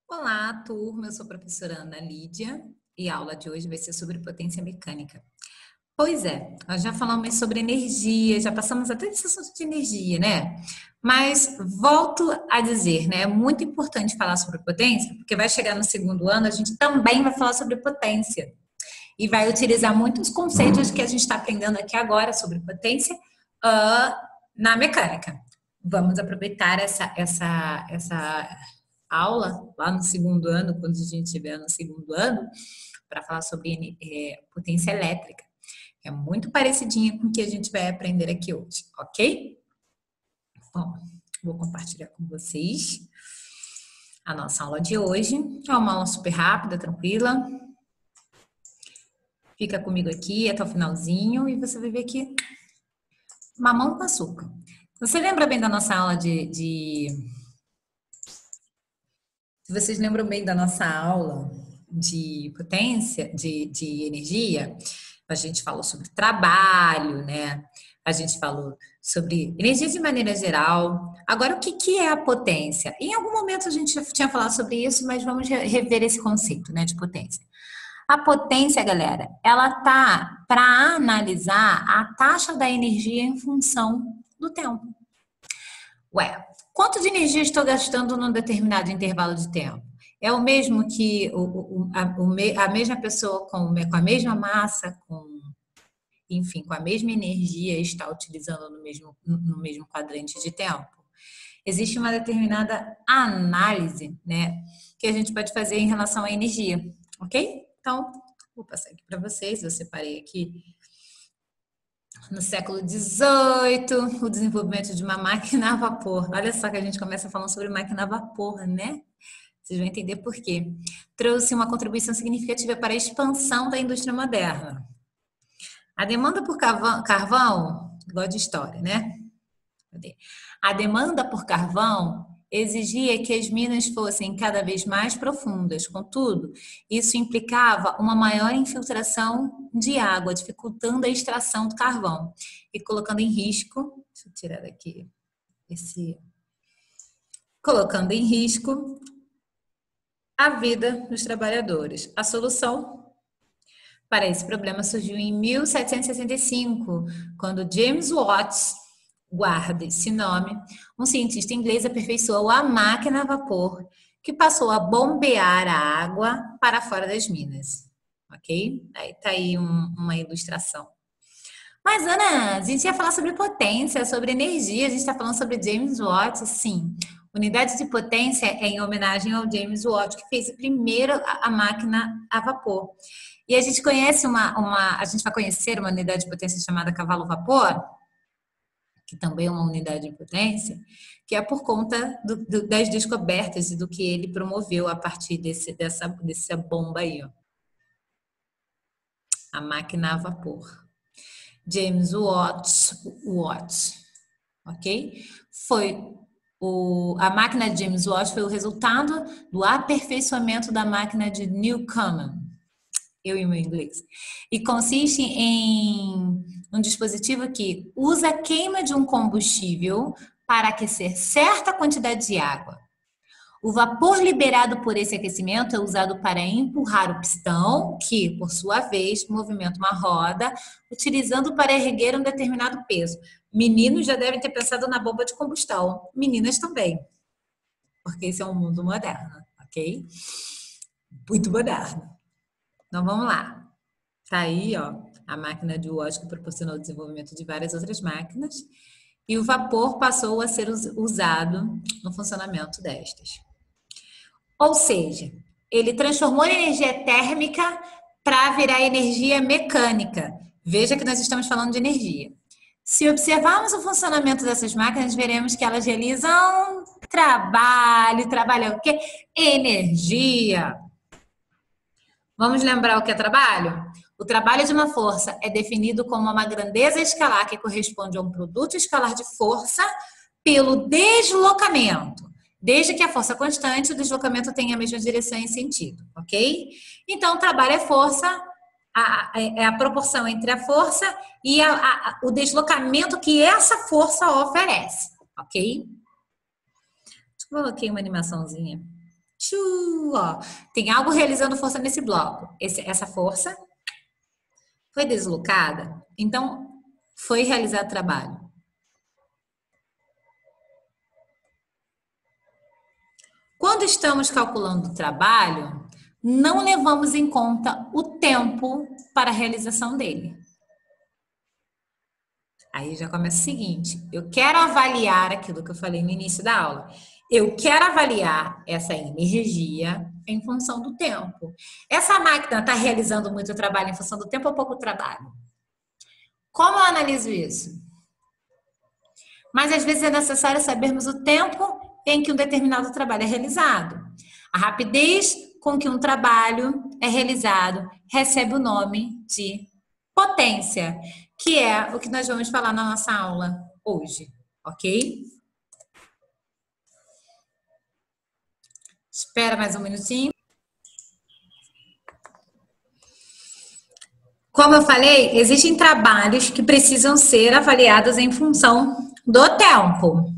Olá, turma. Eu sou a professora Ana Lídia e a aula de hoje vai ser sobre potência mecânica. Pois é, nós já falamos sobre energia, já passamos até desse assunto de energia, né? Mas volto a dizer, né? É muito importante falar sobre potência, porque vai chegar no segundo ano, a gente também vai falar sobre potência. E vai utilizar muitos conceitos que a gente está aprendendo aqui agora sobre potência na mecânica. Vamos aproveitar essa aula lá no segundo ano, quando a gente estiver no segundo ano, para falar sobre potência elétrica. É muito parecidinha com o que a gente vai aprender aqui hoje, ok? Bom, vou compartilhar com vocês a nossa aula de hoje. É uma aula super rápida, tranquila. Fica comigo aqui até o finalzinho e você vai ver aqui mamão com açúcar. Você lembra bem da nossa aula Se vocês lembram bem da nossa aula de potência, de energia, a gente falou sobre trabalho, né? A gente falou sobre energia de maneira geral. Agora, o que é a potência? Em algum momento a gente já tinha falado sobre isso, mas vamos rever esse conceito, né, de potência. A potência, galera, ela tá para analisar a taxa da energia em função do tempo. Ué, quanto de energia estou gastando num determinado intervalo de tempo? É o mesmo que a mesma pessoa com a mesma massa, enfim, com a mesma energia está utilizando no mesmo quadrante de tempo? Existe uma determinada análise, né, que a gente pode fazer em relação à energia, ok? Então, vou passar aqui para vocês, eu separei aqui no século XVIII, o desenvolvimento de uma máquina a vapor. Olha só que a gente começa falando sobre máquina a vapor, né? Vocês vão entender por quê. Trouxe uma contribuição significativa para a expansão da indústria moderna. A demanda por carvão, igual de história, né? Cadê? A demanda por carvão exigia que as minas fossem cada vez mais profundas. Contudo, isso implicava uma maior infiltração de água, dificultando a extração do carvão e colocando em risco, deixa eu tirar daqui colocando em risco a vida dos trabalhadores. A solução para esse problema surgiu em 1765, quando James Watt, guarda esse nome, um cientista inglês aperfeiçoou a máquina a vapor, que passou a bombear a água para fora das minas. Ok? Aí tá aí uma ilustração. Mas, Ana, a gente ia falar sobre potência, sobre energia, a gente está falando sobre James Watt, sim. Unidade de potência é em homenagem ao James Watt, que fez primeiro a máquina a vapor. E a gente conhece a gente vai conhecer uma unidade de potência chamada cavalo-vapor, que também é uma unidade de potência, que é por conta das descobertas e do que ele promoveu a partir dessa bomba aí, ó. A máquina a vapor. James Watt, ok? A máquina de James Watt foi o resultado do aperfeiçoamento da máquina de Newcomen, eu e meu inglês, e consiste em um dispositivo que usa a queima de um combustível para aquecer certa quantidade de água. O vapor liberado por esse aquecimento é usado para empurrar o pistão, que, por sua vez, movimenta uma roda, utilizando para erguer um determinado peso. Meninos já devem ter pensado na bomba de combustão. Meninas também, porque esse é um mundo moderno, ok? Muito moderno. Então, vamos lá. Tá aí, ó, a máquina de Watt que proporcionou o desenvolvimento de várias outras máquinas e o vapor passou a ser usado no funcionamento destas. Ou seja, ele transformou a energia térmica para virar energia mecânica. Veja que nós estamos falando de energia. Se observarmos o funcionamento dessas máquinas, veremos que elas realizam trabalho o quê? Energia. Vamos lembrar o que é trabalho? O trabalho de uma força é definido como uma grandeza escalar que corresponde a um produto escalar de força pelo deslocamento. Desde que a força constante, o deslocamento tenha a mesma direção e sentido, ok? Então, o trabalho é força, é a proporção entre a força e o deslocamento que essa força oferece, ok? Eu coloquei uma animaçãozinha Ó. Tem algo realizando força nesse bloco. Essa força foi deslocada, então foi realizado trabalho. Quando estamos calculando o trabalho, não levamos em conta o tempo para a realização dele. Aí já começa o seguinte, eu quero avaliar aquilo que eu falei no início da aula. Eu quero avaliar essa energia em função do tempo. Essa máquina está realizando muito trabalho em função do tempo ou pouco trabalho? Como eu analiso isso? Mas às vezes é necessário sabermos o tempo em que um determinado trabalho é realizado. A rapidez com que um trabalho é realizado recebe o nome de potência, que é o que nós vamos falar na nossa aula hoje, ok? Espera mais um minutinho. Como eu falei, existem trabalhos que precisam ser avaliados em função do tempo.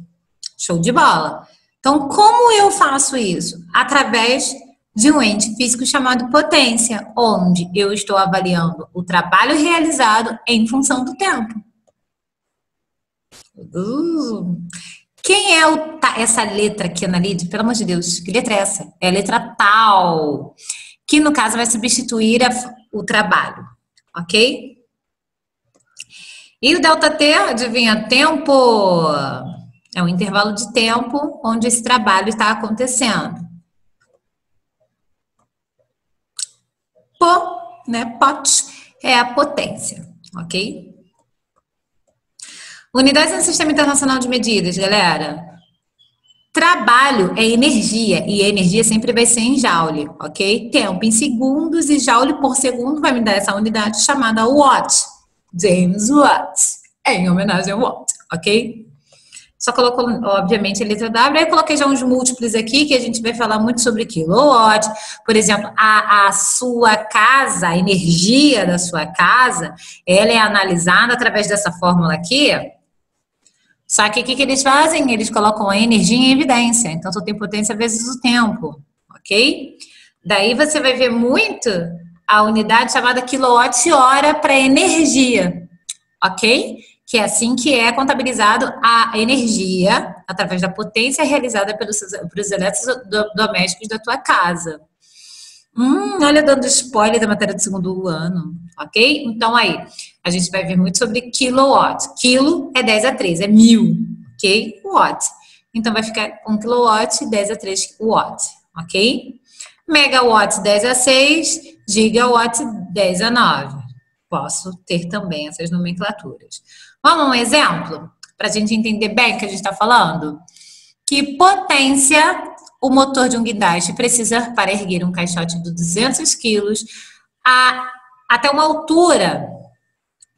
Show de bola. Então, como eu faço isso? Através de um ente físico chamado potência, onde eu estou avaliando o trabalho realizado em função do tempo. Quem é essa letra aqui, Analide? Pelo amor de Deus, que letra é essa? É a letra tal, que no caso vai substituir o trabalho, ok? E o ΔT, adivinha, tempo, é um intervalo de tempo onde esse trabalho está acontecendo. Pot é a potência, ok? Unidades no Sistema Internacional de Medidas, galera. Trabalho é energia, e a energia sempre vai ser em joule, ok? Tempo em segundos e joule por segundo vai me dar essa unidade chamada watt. James Watt, em homenagem ao Watt, ok? Só colocou, obviamente, a letra W. Aí eu coloquei já uns múltiplos aqui, que a gente vai falar muito sobre kilowatt. Por exemplo, a sua casa, a energia da sua casa, ela é analisada através dessa fórmula aqui. Só que o que eles fazem? Eles colocam a energia em evidência. Então, só tem potência vezes o tempo, ok? Daí você vai ver muito a unidade chamada quilowatt-hora para energia, ok? Que é assim que é contabilizado a energia através da potência realizada pelos eletrodomésticos da tua casa. Olha, dando spoiler da matéria do segundo ano, ok? Então, aí, a gente vai ver muito sobre kilowatt. Quilo é 10 a 3, é 1000, ok? Watt. Então, vai ficar 1 kilowatt, 10 a 3 watt, ok? Megawatt, 10 a 6, gigawatt, 10 a 9. Posso ter também essas nomenclaturas. Vamos a um exemplo? Para a gente entender bem o que a gente está falando? Que potência o motor de um guindaste precisa para erguer um caixote de 200 quilos até uma altura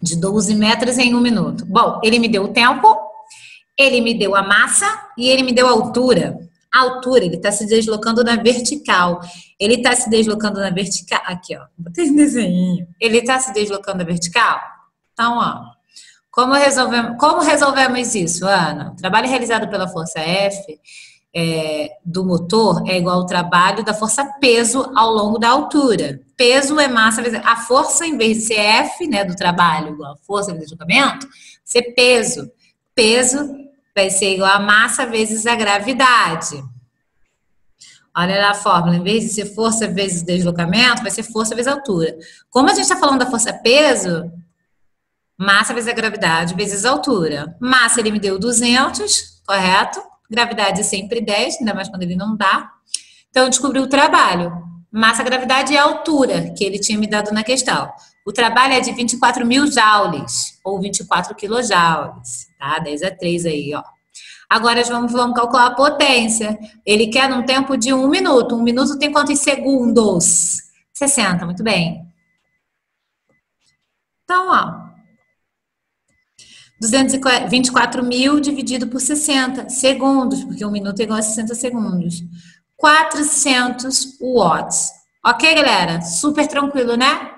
de 12 metros em 1 minuto. Bom, ele me deu o tempo, ele me deu a massa e ele me deu a altura. A altura, ele está se deslocando na vertical. Ele está se deslocando na vertical. Aqui, ó. Botei um desenho. Ele está se deslocando na vertical? Então, ó. Como resolvemos isso, Ana? O trabalho realizado pela força F do motor é igual ao trabalho da força peso ao longo da altura. Peso é massa vezes... A força, em vez de ser F, né, do trabalho, igual a força vezes deslocamento, ser peso. Peso vai ser igual a massa vezes a gravidade. Olha lá a fórmula. Em vez de ser força vezes deslocamento, vai ser força vezes altura. Como a gente está falando da força peso... Massa vezes a gravidade vezes a altura. Massa ele me deu 200, correto? Gravidade é sempre 10, ainda mais quando ele não dá. Então, eu descobri o trabalho. Massa, gravidade e a altura, que ele tinha me dado na questão. O trabalho é de 24 mil joules, ou 24 quilojoules, tá? 10 a 3 aí, ó. Agora, vamos calcular a potência. Ele quer num tempo de 1 minuto. 1 minuto tem quantos segundos? 60, muito bem. Então, ó. 224 mil dividido por 60 segundos, porque 1 minuto é igual a 60 segundos. 400 watts. Ok, galera? Super tranquilo, né?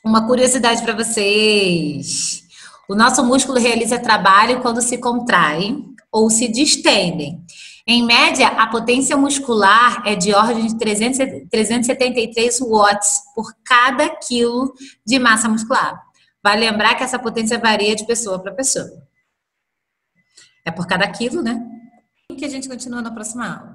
Uma curiosidade para vocês. O nosso músculo realiza trabalho quando se contraem ou se distendem. Em média, a potência muscular é de ordem de 373 watts por cada quilo de massa muscular. Vale lembrar que essa potência varia de pessoa para pessoa. É por cada quilo, né? E que a gente continua na próxima aula.